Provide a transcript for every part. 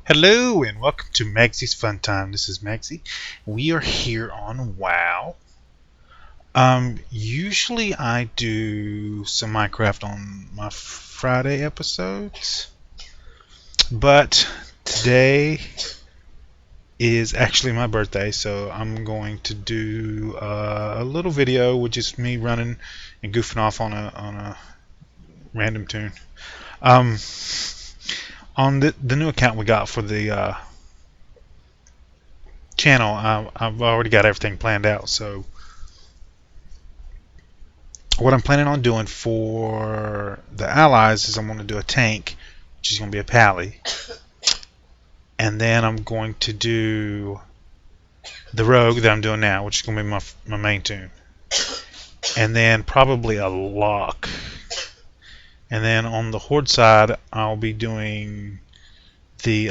Hello and welcome to Magzie's Fun Time. This is Magzie. We are here on WoW. Usually I do some Minecraft on my Friday episodes, but today is actually my birthday, so I'm going to do a little video with just me running and goofing off on a random tune. Um, on the new account we got for the channel, I've already got everything planned out. So what I'm planning on doing for the allies is I'm going to do a tank, which is going to be a pally, and then I'm going to do the rogue that I'm doing now, which is going to be my main tune, and then probably a lock, and then on the horde side I'll be doing the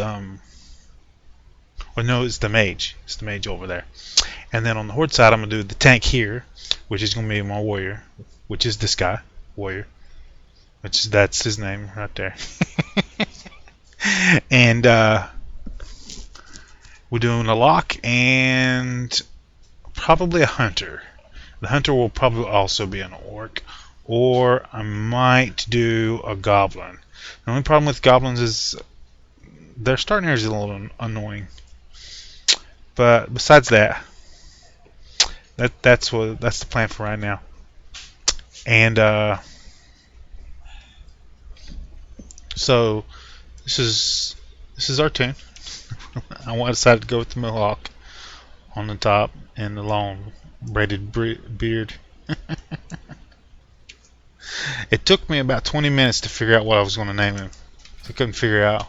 no, it's the mage. It's the mage over there. And then on the horde side, I'm going to do the tank here, which is going to be my warrior, which is this guy, warrior. That's his name right there. And we're doing a lock and probably a hunter. The hunter will probably also be an orc. Or I might do a goblin. The only problem with goblins is their starting area is a little annoying. But besides that, that's the plan for right now. And so this is our tune. I decided to go with the mohawk on the top and the long braided beard. It took me about 20 minutes to figure out what I was going to name him. I couldn't figure out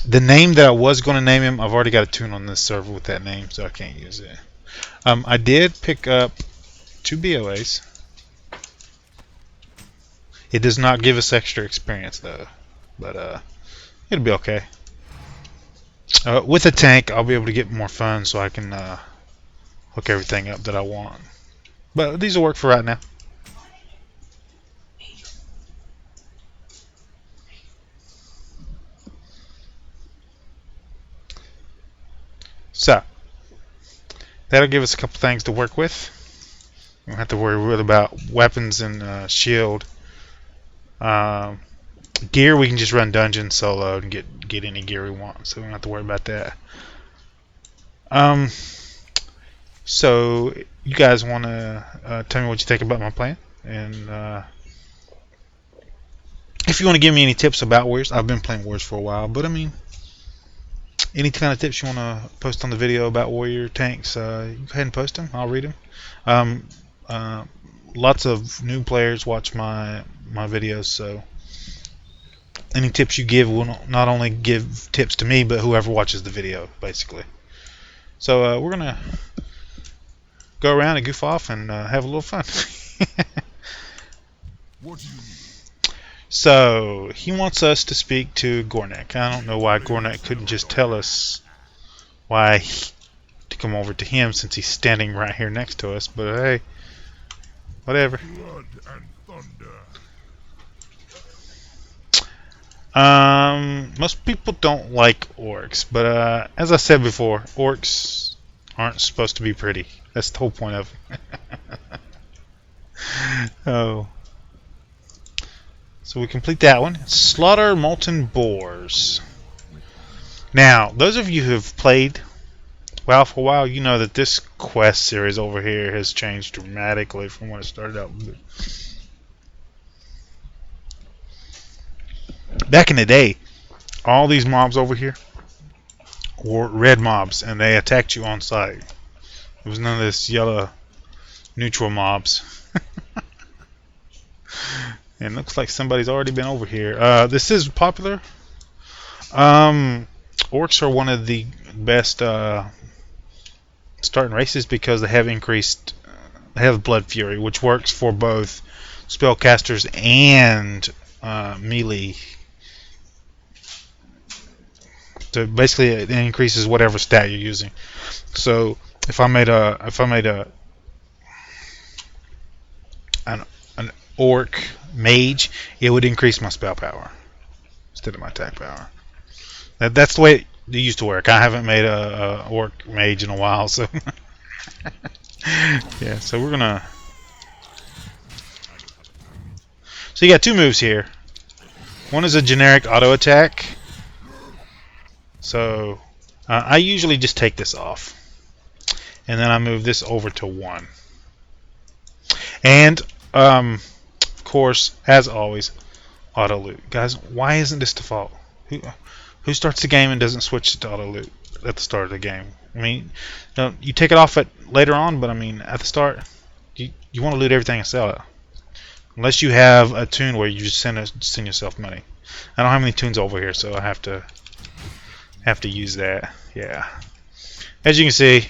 the name that I was going to name him. I've already got a tune on this server with that name, so I can't use it. I did pick up 2 BOAs. It does not give us extra experience though, but it'll be okay. With a tank, I'll be able to get more funds so I can hook everything up that I want. But these will work for right now. So that'll give us a couple things to work with. We don't have to worry really about weapons and shield. Gear, we can just run dungeon solo and get any gear we want, so we don't have to worry about that. So you guys want to tell me what you think about my plan, and if you want to give me any tips about Warriors. I've been playing Warriors for a while, but I mean, any kind of tips you want to post on the video about Warrior tanks, you go ahead and post them. I'll read them. Lots of new players watch my videos, so any tips you give will not only give tips to me, but whoever watches the video, basically. So we're gonna go around and goof off and have a little fun. What do you need? So he wants us to speak to Gornek. I don't know why Gornek couldn't just tell us to come over to him, since he's standing right here next to us. But hey, whatever. Blood and thunder. Most people don't like orcs, but as I said before, orcs aren't supposed to be pretty. That's the whole point of them. Oh. So we complete that one. Slaughter molten boars. Now, those of you who have played WoW for a while, you know that this quest series over here has changed dramatically from when it started out. Back in the day, all these mobs over here were red mobs, and they attacked you on sight. There was none of this yellow neutral mobs. And looks like somebody's already been over here. This is popular. Orcs are one of the best starting races because they have increased. They have Blood Fury, which works for both spellcasters and melee. So basically, it increases whatever stat you're using. So if I made an orc mage, it would increase my spell power instead of my attack power. That's the way it used to work. I haven't made a orc mage in a while, so yeah. So we're gonna. So you got two moves here. One is a generic auto attack. So I usually just take this off, and then I move this over to 1. And of course, as always, auto loot. Guys, why isn't this default? Who starts the game and doesn't switch to auto loot at the start of the game? I mean, you take it off at later on, but I mean at the start, you want to loot everything and sell it. Unless you have a tune where you just send yourself money. I don't have any tunes over here, so I have to use that. Yeah. As you can see,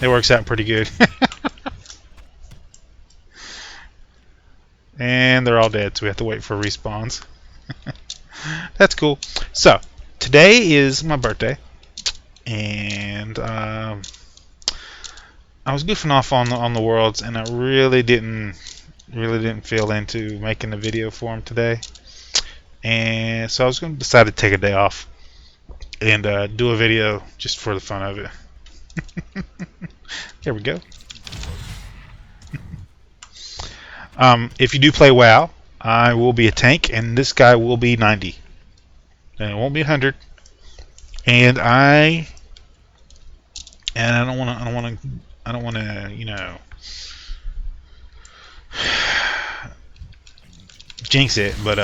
it works out pretty good. And they're all dead, so we have to wait for respawns. That's cool. So today is my birthday, and I was goofing off on the worlds, and I really didn't feel into making a video for him today, and so I was going to decide to take a day off and do a video just for the fun of it. There we go. If you do play WoW, I will be a tank, and this guy will be 90, and it won't be 100. And I don't want to, you know, jinx it, but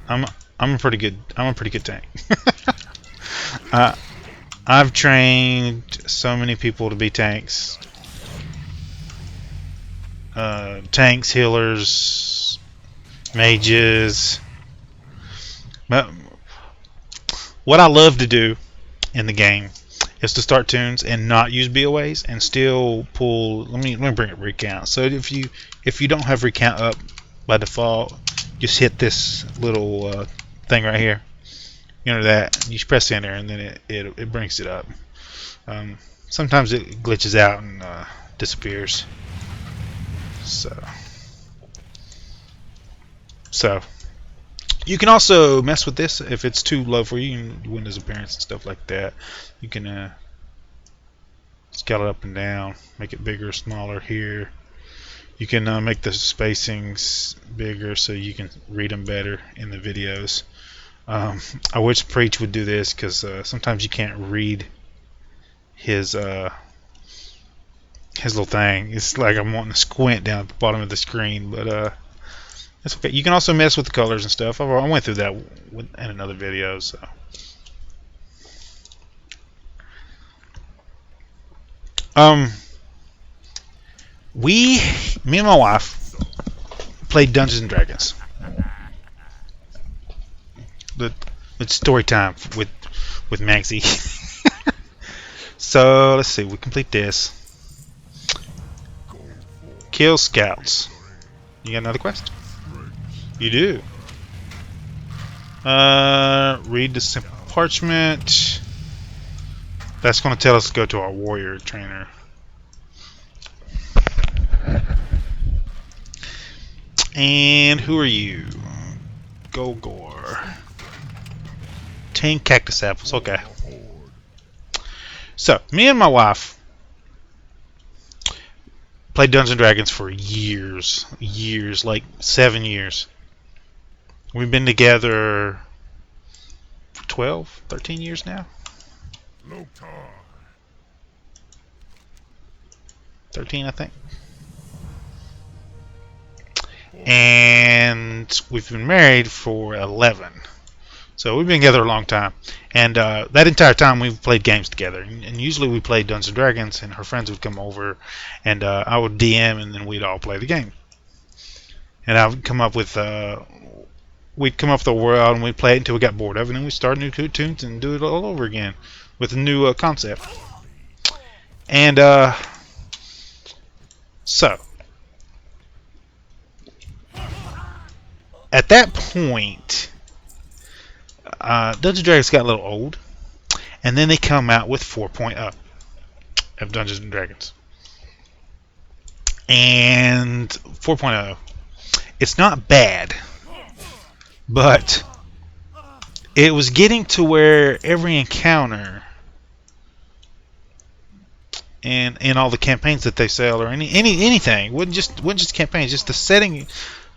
I'm a pretty good tank. I've trained so many people to be tanks. Tanks, healers, mages. But what I love to do in the game is to start tunes and not use BOAs and still pull. Let me bring up recount. So if you don't have recount up by default, just hit this little thing right here. You know that you press enter and then it brings it up. Sometimes it glitches out and disappears. So you can also mess with this if it's too low for you. You can Windows appearance and stuff like that. You can scale it up and down, make it bigger, smaller here. You can make the spacings bigger so you can read them better in the videos. I wish Preach would do this because sometimes you can't read his little thing. It's like I'm wanting to squint down at the bottom of the screen, but that's okay. You can also mess with the colors and stuff. I went through that in another video. So me and my wife played Dungeons and Dragons. It's story time with Magzie. So let's see. We complete this. Kill scouts. You got another quest? You do. Read the simple parchment. That's going to tell us to go to our warrior trainer. And who are you? Golgor. 10 cactus apples. Okay. So, me and my wife played Dungeons and Dragons for years, like 7 years. We've been together for 12, 13 years now. 13, I think. And we've been married for 11. So we've been together a long time. And that entire time we've played games together. And usually we played Dungeons and Dragons, and her friends would come over, and I would DM, and then we'd all play the game. And I would come up with we'd come up with a world, and we'd play it until we got bored of it, and then we'd start new tunes and do it all over again with a new concept. And so at that point, Dungeons & Dragons got a little old, and then they come out with 4.0 of Dungeons & Dragons. And 4.0, it's not bad, but it was getting to where every encounter and in all the campaigns that they sell or anything wasn't just campaigns, just the setting,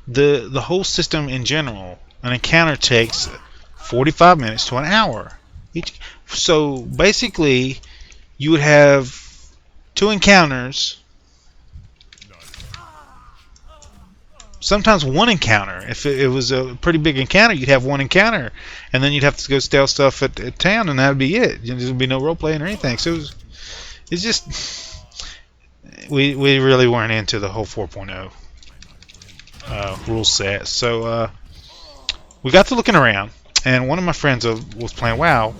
the whole system in general. An encounter takes 45 minutes to an hour each. So basically, you would have two encounters, sometimes one encounter. If it was a pretty big encounter, you'd have one encounter, and then you'd have to go steal stuff at town, and that would be it. There would be no role playing or anything. So it's just we really weren't into the whole 4.0 rule set. So we got to looking around, and one of my friends was playing WoW,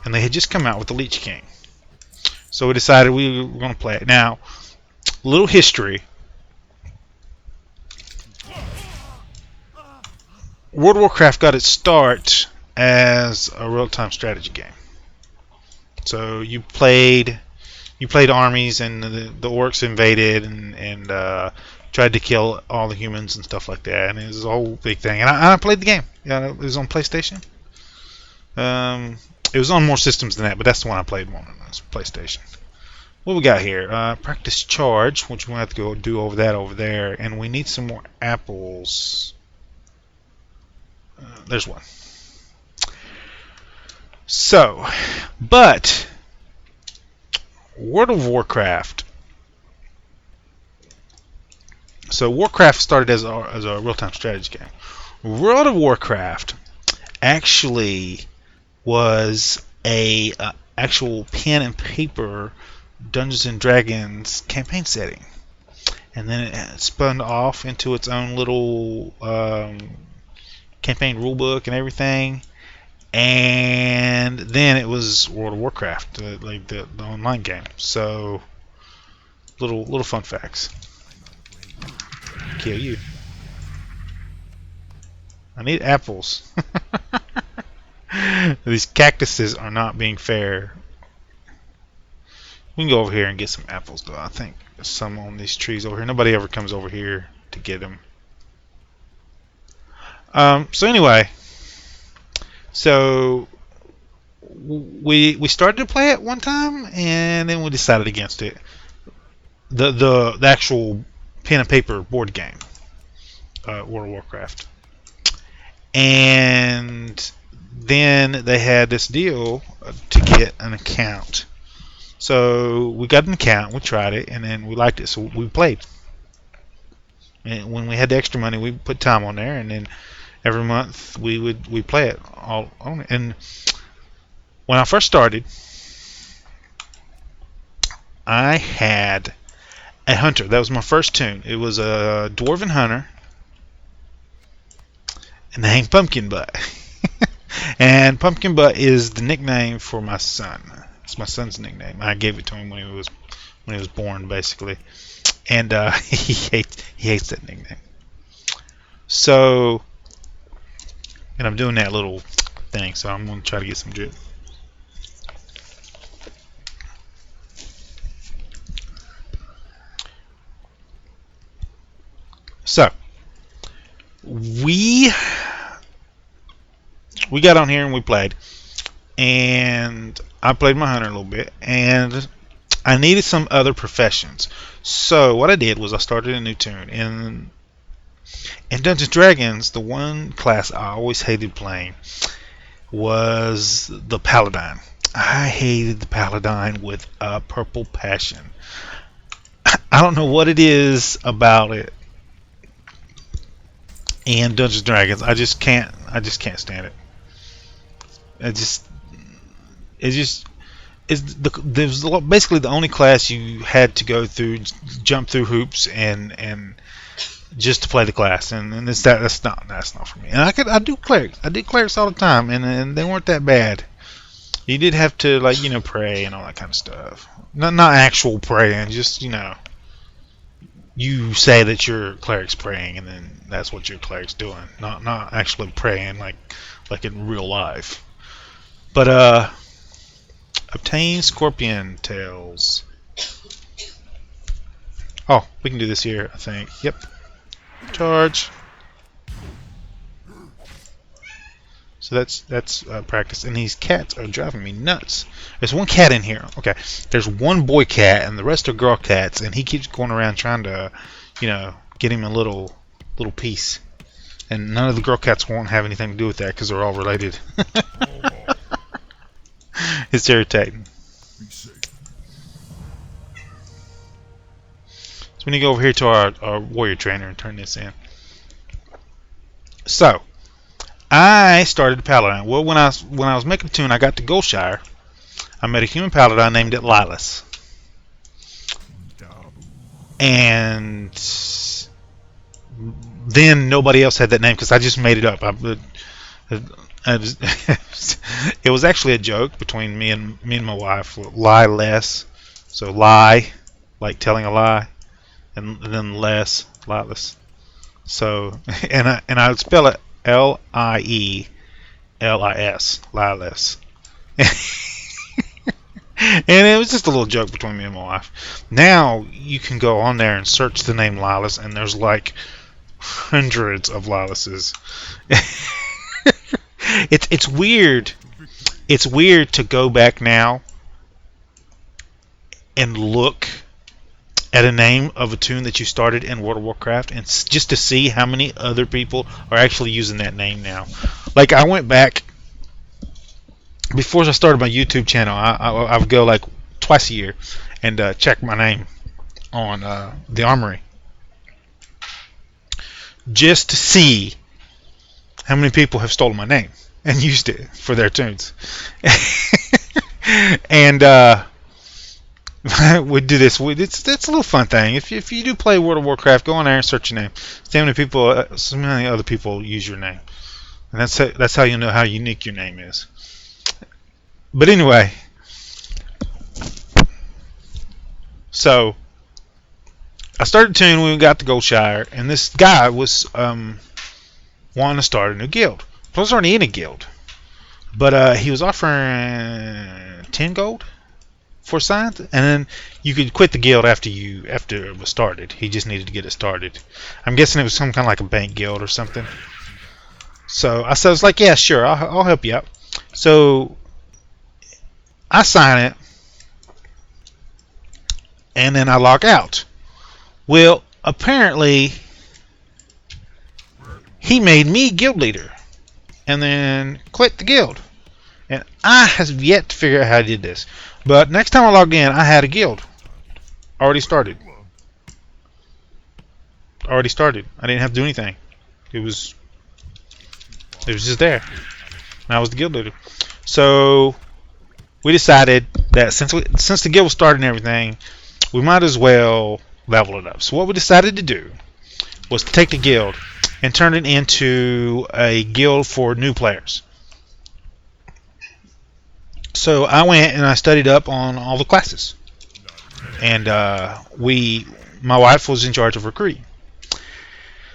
and they had just come out with the Lich King. So we decided we were going to play it. Now, little history. World of Warcraft got its start as a real-time strategy game. So you played armies, and the orcs invaded and tried to kill all the humans and stuff like that, and it was a whole big thing. And I played the game. Yeah, it was on PlayStation. It was on more systems than that, but that's the one I played on. It was PlayStation. What we got here? Practice charge, which we'll have to go do over there, and we need some more apples. There's one. So, but World of Warcraft. So Warcraft started as a real-time strategy game. World of Warcraft actually was a actual pen and paper Dungeons and Dragons campaign setting, and then it spun off into its own little campaign rulebook and everything, and then it was World of Warcraft, like the online game. So little fun facts. Kill you. I need apples. These cactuses are not being fair. We can go over here and get some apples, though. I think there's some on these trees over here. Nobody ever comes over here to get them. So anyway, so we started to play it one time, and then we decided against it. The actual pen and paper board game, World of Warcraft, and then they had this deal to get an account. So we got an account, we tried it, and then we liked it, so we played. And when we had the extra money, we put time on there, and then every month we play it all on it. And when I first started, I had a hunter. That was my first tune. It was a dwarven hunter named Pumpkin Butt. And Pumpkin Butt is the nickname for my son. It's my son's nickname. I gave it to him when he was born, basically, and he hates that nickname. So, and I'm doing that little thing, so I'm gonna try to get some drip. So we got on here and we played, and I played my hunter a little bit, and I needed some other professions. So what I did was I started a new tune. In Dungeons & Dragons, the one class I always hated playing was the Paladin. I hated the Paladin with a purple passion. I don't know what it is about it in Dungeons & Dragons. I just can't stand it. It was basically the only class you had to go through, jump through hoops, and just to play the class, and that's not for me. And I do clerics. I did clerics all the time, and they weren't that bad. You did have to pray and all that kind of stuff. Not actual praying, just you say that your cleric's praying, and then that's what your cleric's doing. Not actually praying like in real life. But obtain scorpion tails. Oh, we can do this here, I think. Yep. Charge. So that's practice. And these cats are driving me nuts. There's one cat in here. Okay, there's one boy cat, and the rest are girl cats, and he keeps going around trying to, get him a little piece. And none of the girl cats won't have anything to do with that because they're all related. It's irritating. So we need to go over here to our warrior trainer and turn this in. So I started the paladin. Well, when I was making a tune, I got to Goldshire. I met a human paladin named it Lilas. And then nobody else had that name because I just made it up. It was actually a joke between me and my wife. Lie less, so lie, like telling a lie, and then less, Lilas. So and I would spell it Lielis, Lilas. And it was just a little joke between me and my wife. Now you can go on there and search the name Lilas, and there's like hundreds of Lilases. It's weird. It's weird to go back now and look at a name of a tune that you started in World of Warcraft, and just to see how many other people are actually using that name now. Like I went back. Before I started my YouTube channel, I would go like twice a year and check my name on the Armory just to see how many people have stolen my name and used it for their tunes. And we do this. It's a little fun thing. If you do play World of Warcraft, go on there and search your name. See how many people, so many other people use your name, and that's how you know how unique your name is. But anyway, so I started tuning when we got to Goldshire, and this guy was wanting to start a new guild. I was already in a guild, but he was offering 10 gold for signs, and then you could quit the guild after it was started. He just needed to get it started. I'm guessing it was some kind of like a bank guild or something. So I was like, yeah, sure, I'll help you out. So I sign it, and then I log out. Well, apparently, he made me guild leader, and then quit the guild. And I have yet to figure out how I did this. But next time I logged in, I had a guild already started. I didn't have to do anything. It was just there. And I was the guild leader. So we decided that since the guild was started and everything, we might as well level it up. So what we decided to do was to take the guild and turn it into a guild for new players. So I went and I studied up on all the classes, and my wife was in charge of recruiting.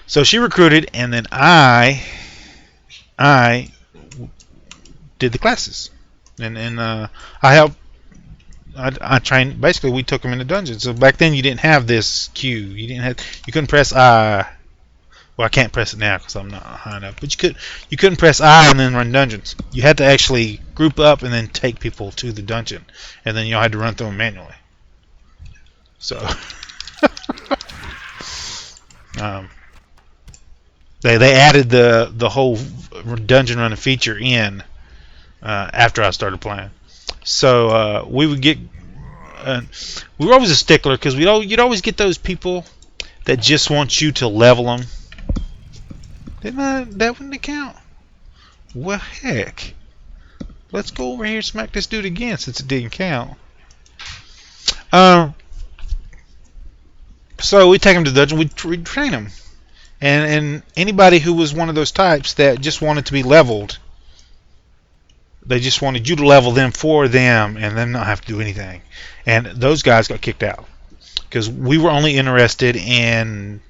So she recruited, and then I did the classes. And I helped. I trained. Basically, we took them into dungeons. So back then, you didn't have this queue. You couldn't press I. Well, I can't press it now because I'm not high enough. But you couldn't press I and then run dungeons. You had to actually group up and then take people to the dungeon, and then you had to run through them manually. So they added the whole dungeon running feature in after I started playing. So we would get. We were always a stickler because you'd always get those people that just want you to level them. That wouldn't count. Well, heck. Let's go over here and smack this dude again since it didn't count. So we take him to the dungeon. We'd train him. And anybody who was one of those types that just wanted to be leveled, they just wanted you to level them for them and then not have to do anything. And those guys got kicked out because we were only interested in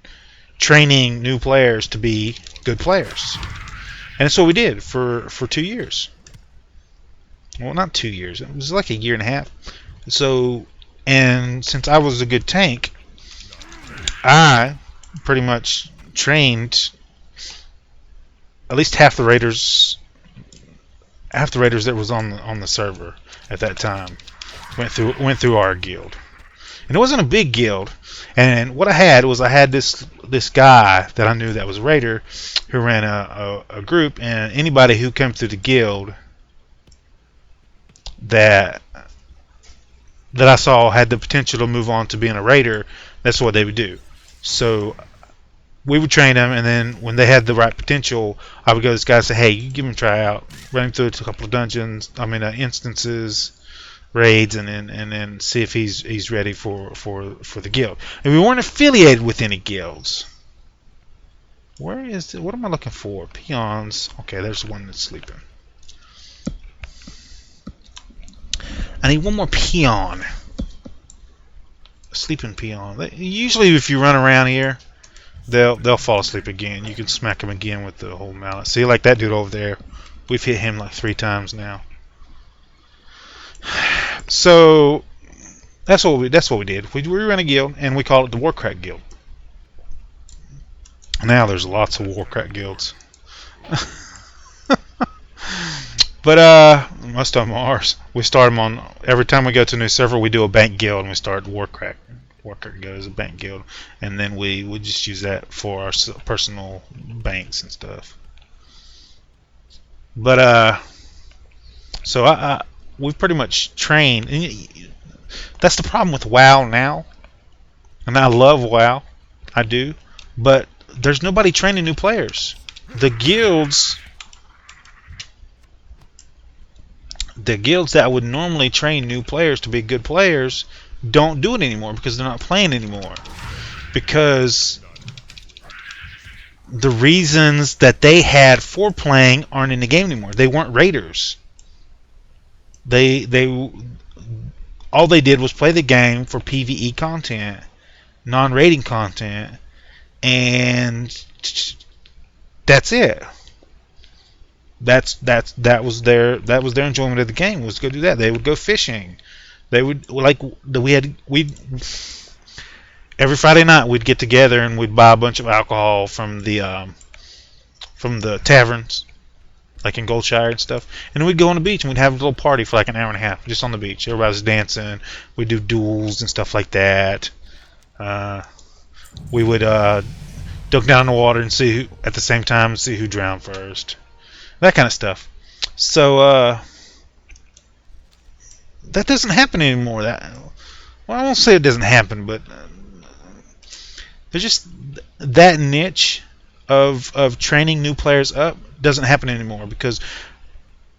training new players to be good players. And that's what we did for 2 years. Well, not 2 years. It was like a year and a half. So, and since I was a good tank, I pretty much trained at least half the raiders half the raiders that was on the server at that time went through our guild, and it wasn't a big guild. And what I had this guy that I knew that was a raider who ran a group, and anybody who came through the guild that I saw had the potential to move on to being a raider, that's what they would do. So we would train them, and then when they had the right potential, I would go to this guy and say, hey, you give him a try out, run him through a couple of dungeons, instances, raids, and then see if he's ready for the guild. And we weren't affiliated with any guilds. What am I looking for? Peons. Okay, there's one that's sleeping. I need one more peon. A sleeping peon. Usually, if you run around here, they'll fall asleep again. You can smack them again with the whole mallet. See, like that dude over there. We've hit him like 3 times now. So that's what we did. We ran a guild, and we called it the Warcraft Guild. Now there's lots of Warcraft guilds. But most of them are ours. We start them on every time we go to a new server. We do a bank guild, and we start Warcraft Guild as a bank guild, and then we just use that for our personal banks and stuff. But so we've pretty much trained. And that's the problem with WoW now, and I love WoW, I do, but there's nobody training new players. The guilds that would normally train new players to be good players don't do it anymore because they're not playing anymore. Because the reasons that they had for playing aren't in the game anymore. They weren't raiders. All they did was play the game for PvE content, non-raiding content, and that's it. That was their enjoyment of the game, was go do that. They would go fishing. They would every Friday night we'd get together and we'd buy a bunch of alcohol from the taverns, like in Goldshire and stuff, and then we'd go on the beach and we'd have a little party for like an hour and a half just on the beach. Everybody's dancing. We'd do duels and stuff like that. We would dunk down in the water and see who drowned first. That kind of stuff. So that doesn't happen anymore. I won't say it doesn't happen, but there's just that niche of training new players up doesn't happen anymore because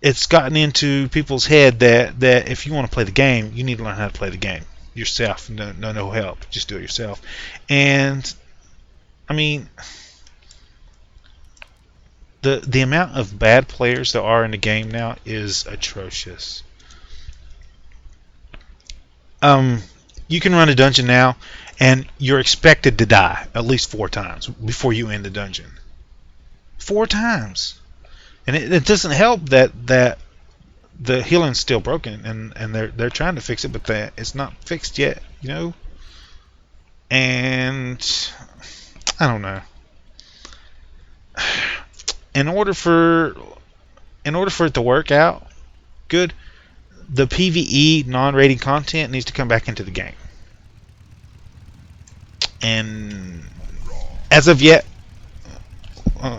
it's gotten into people's head that if you want to play the game, you need to learn how to play the game yourself. No help. Just do it yourself. And I mean, the amount of bad players there are in the game now is atrocious. You can run a dungeon now, and you're expected to die at least 4 times before you end the dungeon. 4 times, and it doesn't help that the healing's still broken, and they're trying to fix it, but it's not fixed yet, you know. And I don't know. In order for it to work out good, the PvE non-rating content needs to come back into the game. And as of yet,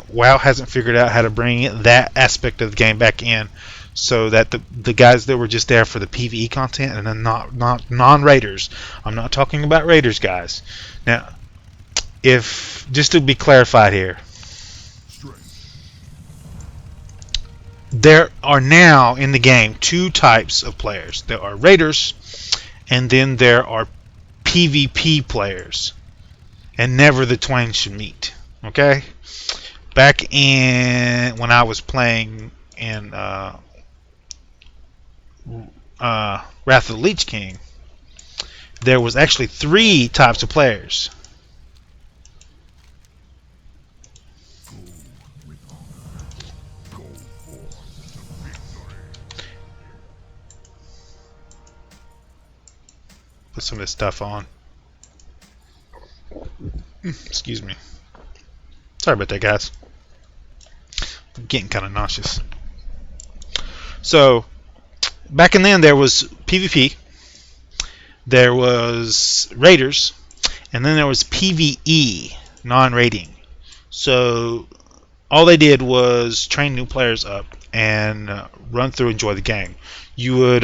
WoW hasn't figured out how to bring that aspect of the game back in, so that the guys that were just there for the PvE content and then not non-raiders. I'm not talking about raiders, guys. Now, if just to be clarified here, there are now in the game 2 types of players. There are raiders, and then there are PvP players, and never the twain should meet. Okay? Back when I was playing in Wrath of the Lich King, there was actually 3 types of players. Put some of this stuff on. Excuse me. Sorry about that, guys. I'm getting kind of nauseous. So back in then there was PvP, there was Raiders, and then there was PvE, non-rating. So all they did was train new players up and run through, enjoy the game. You would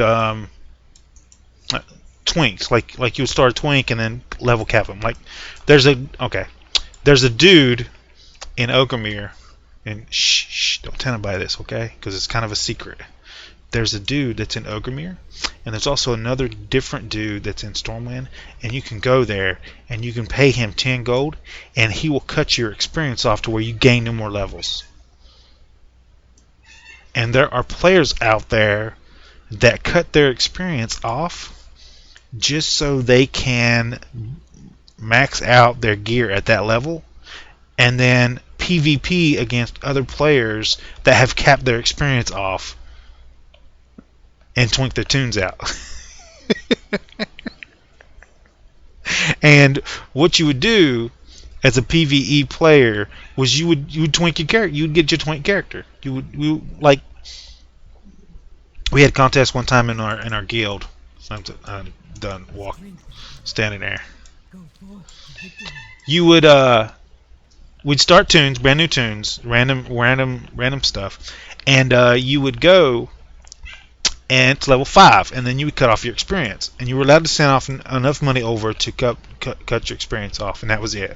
twinks, like you would start a twink and then level cap them. Like there's a dude in Oakermere, and shh, don't tell anybody this, okay? Because it's kind of a secret. There's a dude that's in Oakermere, and there's also another different dude that's in Stormland, and you can go there and you can pay him 10 gold, and he will cut your experience off to where you gain no more levels. And there are players out there that cut their experience off just so they can max out their gear at that level, and then PvP against other players that have capped their experience off and twink their tunes out. And what you would do as a PvE player was you would twink your character. You would get your twink character. Like we had a contest one time in our guild. I'm done standing there. You would we'd start tunes, brand new tunes, random stuff, and you would go and it's level 5, and then you would cut off your experience, and you were allowed to send off enough money over to cut your experience off, and that was it.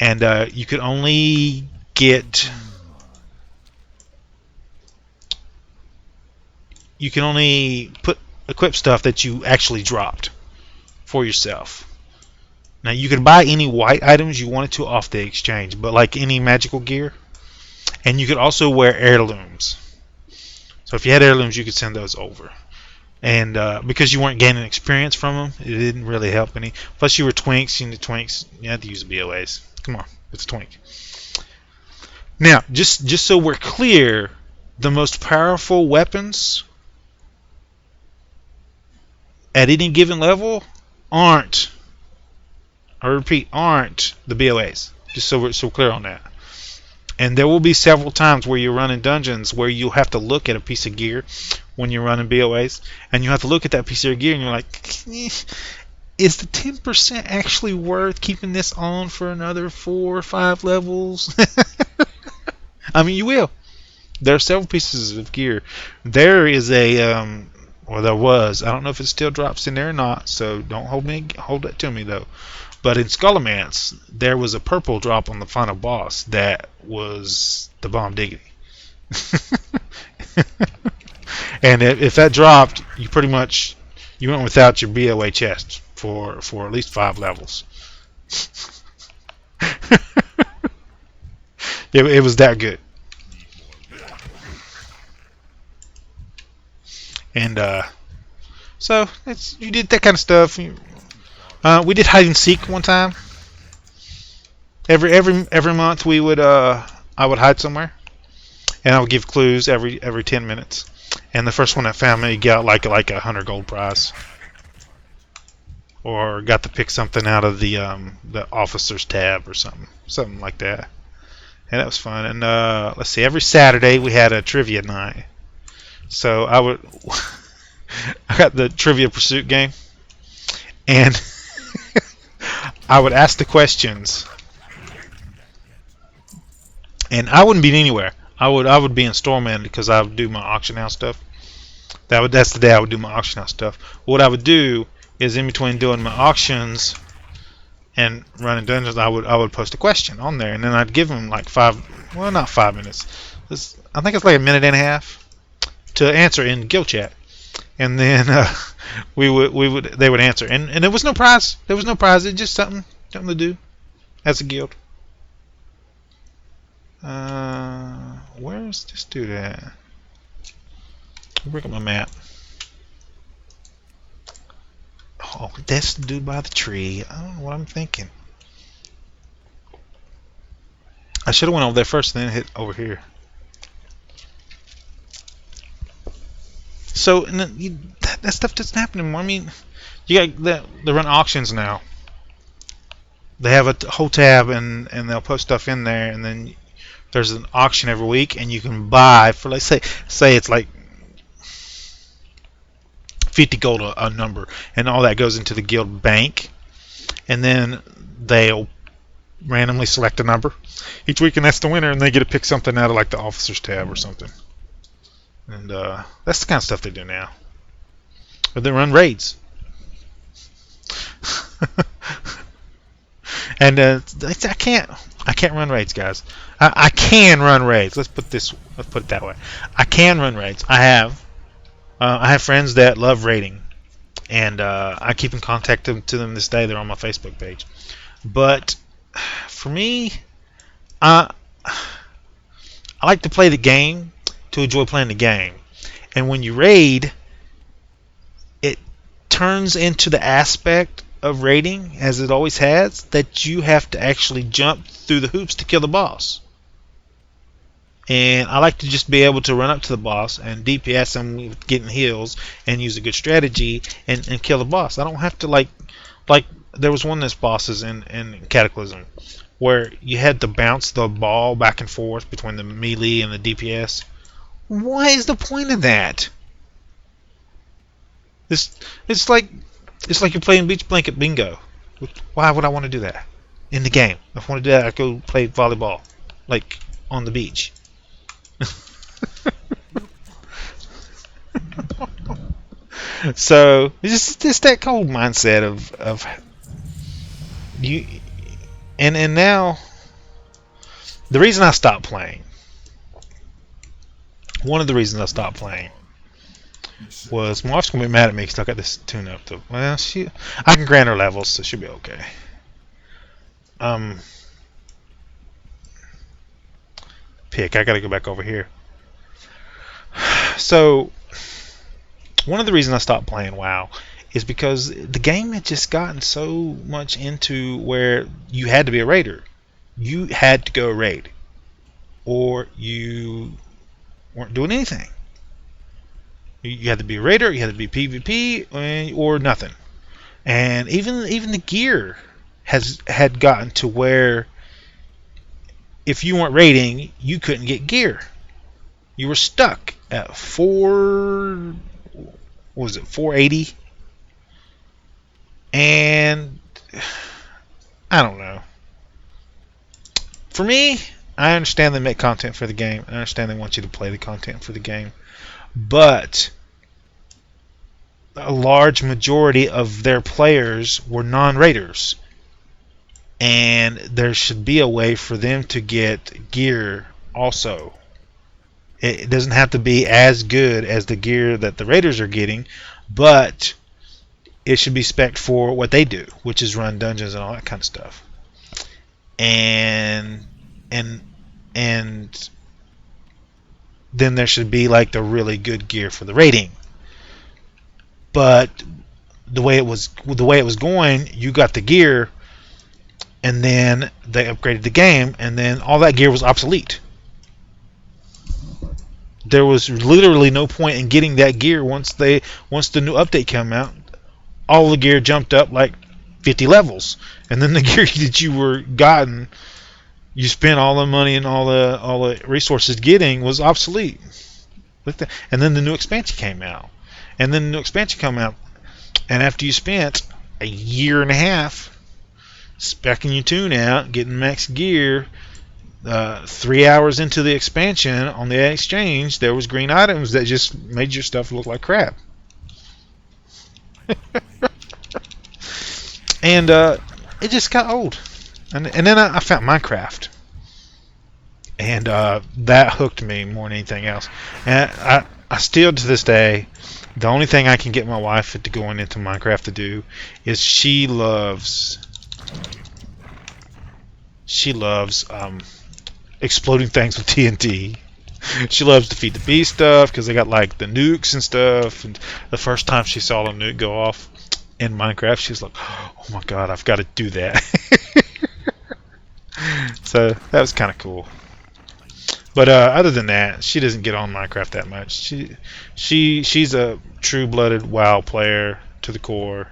And you could only get equip stuff that you actually dropped for yourself. Now you could buy any white items you wanted to off the exchange, but like any magical gear, and you could also wear heirlooms. So if you had heirlooms, you could send those over. And because you weren't gaining experience from them, it didn't really help any. Plus you were twinks, you had to use the BOAs. Come on, it's a twink. Now, just so we're clear, the most powerful weapons at any given level aren't, I repeat, aren't the BOAs. Just so we're clear on that. And there will be several times where you're running dungeons where you'll have to look at a piece of gear when you're running BOAs, and you have to look at that piece of gear and you're like, is the 10% actually worth keeping this on for another 4 or 5 levels? I mean, you will. There are several pieces of gear. There is a or there was, I don't know if it still drops in there or not, so don't hold that to me though. But in Skullomance, there was a purple drop on the final boss that was the bomb diggity. And if that dropped, you pretty much went without your BOA chest for at least 5 levels. It was that good. And so you did that kind of stuff. We did hide and seek one time. Every month we would I would hide somewhere, and I would give clues every 10 minutes. And the first one that found me got like a 100 gold prize, or got to pick something out of the officers tab or something like that. And that was fun. And let's see, every Saturday we had a trivia night. So I got the Trivia Pursuit game, and I would ask the questions, and I wouldn't be anywhere. I would be in Stormland because I would do my auction house stuff. That's the day I would do my auction house stuff. What I would do is in between doing my auctions and running dungeons, I would post a question on there, and then I'd give them like not 5 minutes. I think it's like a minute and a half to answer in guild chat, and then they would answer, and there was no prize. There was no prize. It's just something to do as a guild. Where's this dude at? I'll bring up my map. Oh, that's the dude by the tree. I don't know what I'm thinking. I should have went over there first and then hit over here. So that stuff doesn't happen anymore. I mean, you got they run auctions now. They have a whole tab and they'll post stuff in there, and then there's an auction every week, and you can buy for, let's say it's like 50 gold a number, and all that goes into the guild bank, and then they'll randomly select a number each week, and that's the winner, and they get to pick something out of like the officers tab or something. And that's the kind of stuff they do now. But they run raids. And I can't run raids, guys. I can run raids. Let's put it that way. I can run raids. I have friends that love raiding, and I keep in contact to them this day. They're on my Facebook page. But for me, I like to play the game to enjoy playing the game. And when you raid, it turns into the aspect of raiding, as it always has, that you have to actually jump through the hoops to kill the boss. And I like to just be able to run up to the boss and DPS him with getting heals and use a good strategy and kill the boss. I don't have to like there was one of those bosses in Cataclysm where you had to bounce the ball back and forth between the melee and the DPS. What is the point of that? It's like you're playing beach blanket bingo. Why would I want to do that in the game? If I want to do that, I go play volleyball, like on the beach. So it's just that cold mindset of you, and now the reason I stopped playing. One of the reasons I stopped playing was my wife's gonna be mad at me because I got this tune up. Well, I can grant her levels, so she'll be okay. Pick. I gotta go back over here. So, one of the reasons I stopped playing WoW is because the game had just gotten so much into where you had to be a raider. You had to go raid, or you weren't doing anything. You had to be a raider, you had to be PvP, or nothing. And even the gear had gotten to where if you weren't raiding, you couldn't get gear. You were stuck at 480? And I don't know. For me, I understand they make content for the game. I understand they want you to play the content for the game. But a large majority of their players were non-raiders. And there should be a way for them to get gear also. It doesn't have to be as good as the gear that the raiders are getting, but it should be spec'd for what they do, which is run dungeons and all that kind of stuff. And then there should be like the really good gear for the raiding. But the way it was going, you got the gear, and then they upgraded the game, and then all that gear was obsolete. There was literally no point in getting that gear once the new update came out. All the gear jumped up like 50 levels, and then the gear that you were gotten, you spent all the money and all the resources getting was obsolete. And then the new expansion came out, and after you spent a year and a half speccing your tune out, getting max gear, 3 hours into the expansion on the exchange, there was green items that just made your stuff look like crap. And it just got old. And then I found Minecraft, and that hooked me more than anything else. And I still, to this day, the only thing I can get my wife to going into Minecraft to do is she loves exploding things with TNT. She loves Defeat the Beast stuff because they got like the nukes and stuff. And the first time she saw a nuke go off in Minecraft, she's like, "Oh my god, I've got to do that." So that was kind of cool. But other than that, she doesn't get on Minecraft that much. She's a true-blooded WoW player to the core,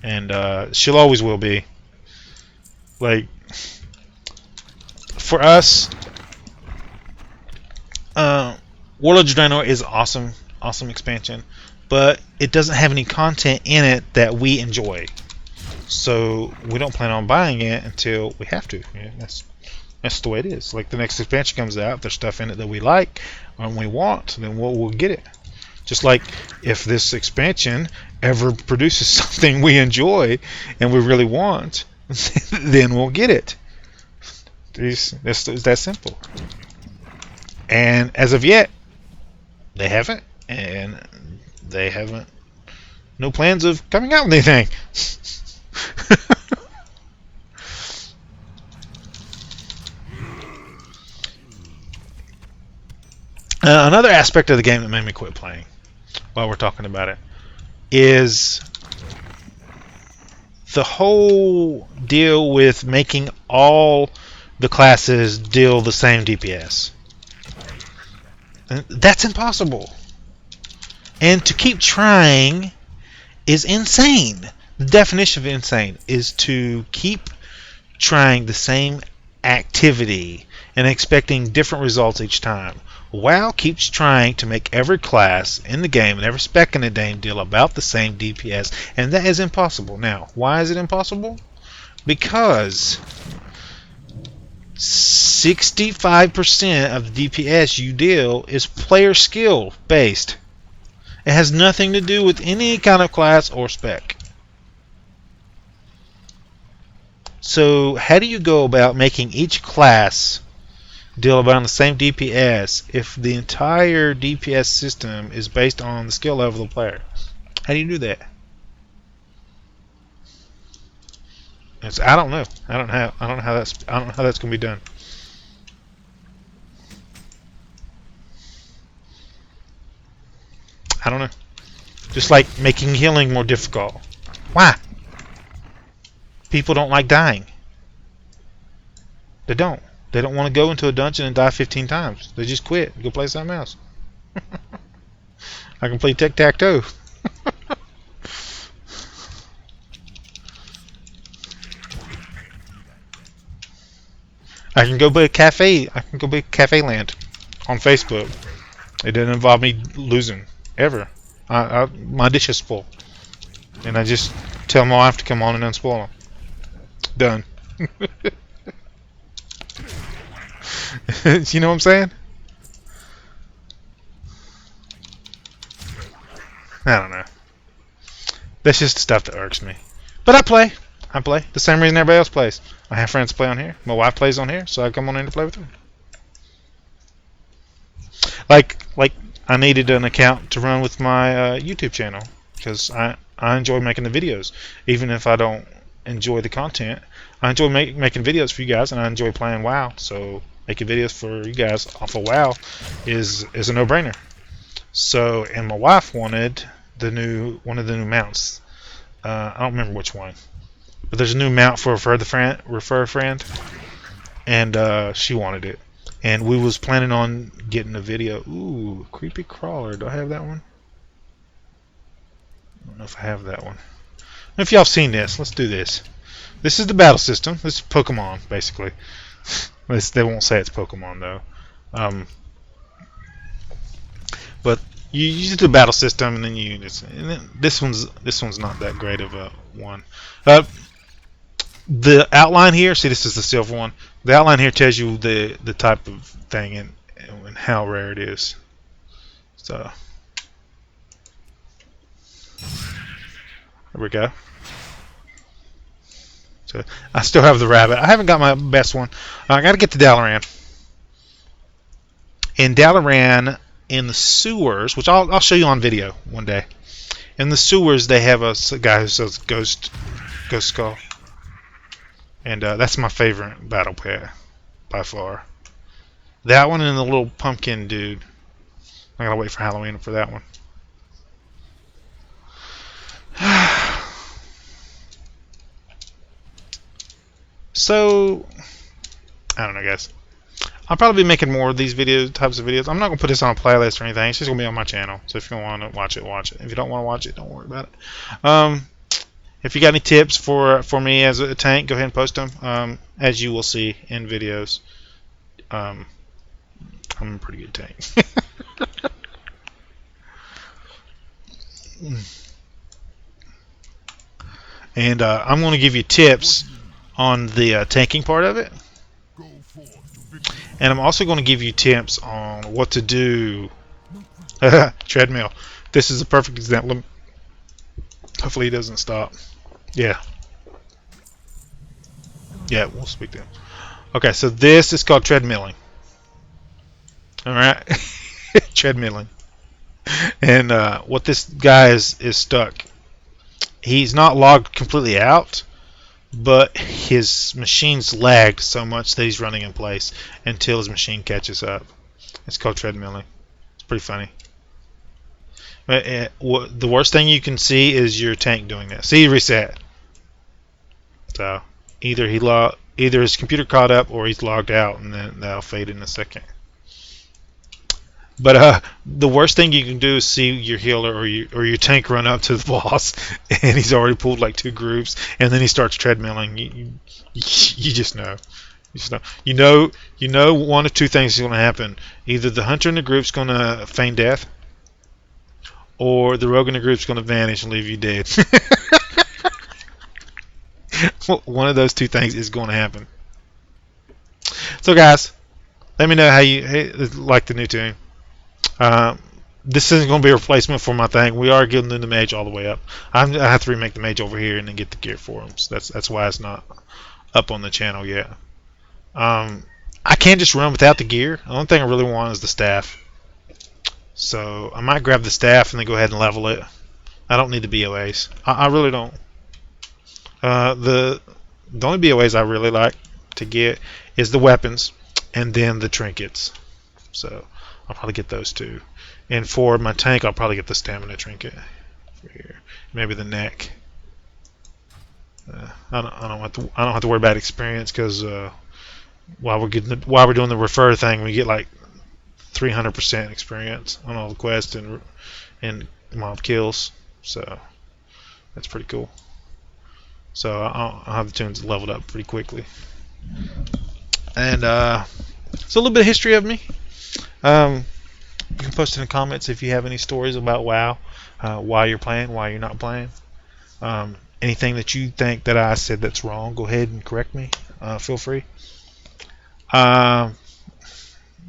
and she'll always will be. Like, for us, Warlord of Draenor is awesome, awesome expansion, but it doesn't have any content in it that we enjoy. So we don't plan on buying it until we have to. Yeah, that's the way it is. Like the next expansion comes out, if there's stuff in it that we like and we want, then we'll get it. Just like if this expansion ever produces something we enjoy and we really want, then we'll get it. It's that simple. And as of yet, they haven't, and they haven't. No plans of coming out with anything. Another aspect of the game that made me quit playing, while we're talking about it, is the whole deal with making all the classes deal the same DPS. That's impossible. And to keep trying is insane. The definition of insane is to keep trying the same activity and expecting different results each time. WoW keeps trying to make every class in the game and every spec in the game deal about the same DPS, and that is impossible. Now, why is it impossible? Because 65% of the DPS you deal is player skill based. It has nothing to do with any kind of class or spec. So how do you go about making each class deal about the same DPS if the entire DPS system is based on the skill level of the player? How do you do that? I don't know. I don't know how that's going to be done. I don't know. Just like making healing more difficult. Why? People don't like dying. They don't. They don't want to go into a dungeon and die 15 times. They just quit. Go play something else. I can play tic-tac-toe. I can go play cafe. I can go play Cafe Land on Facebook. It doesn't involve me losing ever. My dish is full, and I just tell my wife to come on and unspoil them. Done. You know what I'm saying? I don't know. That's just the stuff that irks me. But I play. The same reason everybody else plays. I have friends play on here. My wife plays on here, so I come on in to play with her. Like I needed an account to run with my YouTube channel because I enjoy making the videos, even if I don't enjoy the content. I enjoy making videos for you guys, and I enjoy playing WoW. So making videos for you guys off of WoW is a no-brainer. So, and my wife wanted one of the new mounts. I don't remember which one, but there's a new mount for refer a friend, and she wanted it. And we was planning on getting a video. Ooh, creepy crawler. Do I have that one? I don't know if I have that one. If y'all have seen this, let's do this. This is the battle system. This is Pokemon, basically. They won't say it's Pokemon though. But you use the battle system, and then this one's not that great of a one. The outline here, see, this is the silver one. The outline here tells you the type of thing and how rare it is. So there we go. So I still have the rabbit. I haven't got my best one. I got to get to Dalaran. In Dalaran, in the sewers, which I'll show you on video one day. In the sewers, they have a guy who says Ghost Skull, and that's my favorite battle pet by far. That one and the little pumpkin dude. I gotta wait for Halloween for that one. So, I don't know, guys. I'll probably be making more of these types of videos. I'm not gonna put this on a playlist or anything. It's just gonna be on my channel. So if you want to watch it, watch it. If you don't want to watch it, don't worry about it. If you got any tips for me as a tank, go ahead and post them. As you will see in videos, I'm a pretty good tank. And I'm going to give you tips What do you need? on the tanking part of it. Go forth to victory. And I'm also going to give you tips on what to do. No quitter. Treadmill. This is a perfect example. Hopefully he doesn't stop. Yeah. Yeah, we'll speak to him. Okay, so this is called treadmilling. Alright? Treadmilling. And what this guy is stuck. He's not logged completely out, but his machine's lagged so much that he's running in place until his machine catches up. It's called treadmilling. It's pretty funny. The worst thing you can see is your tank doing that. See, reset. So either either his computer caught up or he's logged out, and then that'll fade in a second. But the worst thing you can do is see your healer or your tank run up to the boss, and he's already pulled like 2 groups, and then he starts treadmilling. You just know. You know one of 2 things is going to happen. Either the hunter in the group's going to feign death, or the rogue in the group's going to vanish and leave you dead. One of those 2 things is going to happen. So guys, let me know how you like the new tune. This isn't going to be a replacement for my thing. We are getting the mage all the way up. I have to remake the mage over here and then get the gear for him. So that's why it's not up on the channel yet. I can't just run without the gear. The only thing I really want is the staff. So I might grab the staff and then go ahead and level it. I don't need the BOAs. I really don't. The only BOAs I really like to get is the weapons and then the trinkets. So I'll probably get those 2. And for my tank, I'll probably get the stamina trinket. Here. Maybe the neck. I don't have to worry about experience because while we're doing the refer thing, we get like 300% experience on all the quests and mob kills. So that's pretty cool. So I'll have the tunes leveled up pretty quickly. And so a little bit of history of me. You can post in the comments if you have any stories about WoW, why you're playing, why you're not playing. Anything that you think that I said that's wrong, go ahead and correct me. Feel free. I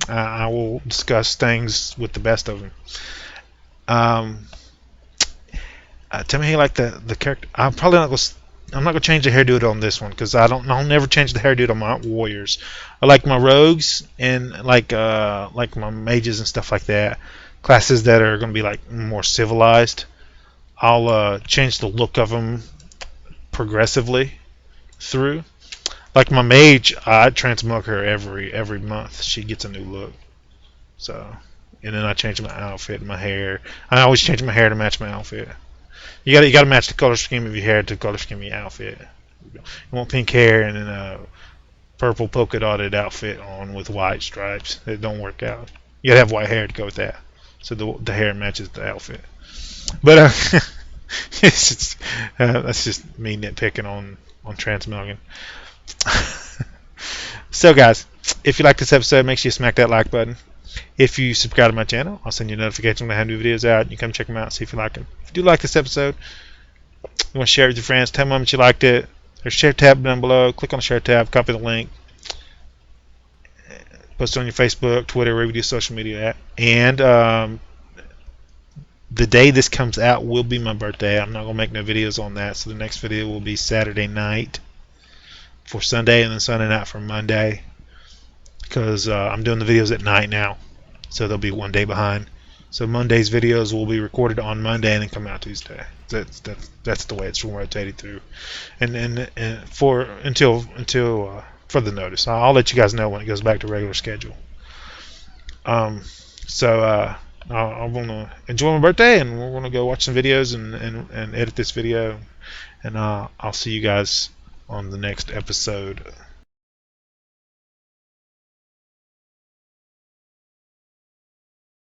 will discuss things with the best of them. Tell me how you like the character. I'm not gonna change the hairdo on this one because I'll never change the hairdo on my warriors. I like my rogues and like my mages and stuff like that. Classes that are gonna be like more civilized. I'll change the look of them progressively through. Like my mage, I transmog her every month. She gets a new look. So, and then I change my outfit and my hair. I always change my hair to match my outfit. You gotta match the color scheme of your hair to the color scheme of your outfit. You want pink hair and then a purple polka dotted outfit on with white stripes. It don't work out. You gotta have white hair to go with that, so the hair matches the outfit. But that's just me nitpicking on transmogging. So guys, if you like this episode, make sure you smack that like button. If you subscribe to my channel, I'll send you a notification when I have new videos out. You come check them out, see if you like them. If you do like this episode, you want to share it with your friends, tell them that you liked it. There's a share tab down below. Click on the share tab, copy the link, post it on your Facebook, Twitter, wherever you do social media at. And the day this comes out will be my birthday. I'm not going to make no videos on that, so the next video will be Saturday night for Sunday and then Sunday night for Monday. Because I'm doing the videos at night now, so they'll be one day behind. So Monday's videos will be recorded on Monday and then come out Tuesday. That's the way it's rotated through, and for until further notice. I'll let you guys know when it goes back to regular schedule. So I want to enjoy my birthday, and we're going to go watch some videos and edit this video, and I'll see you guys on the next episode.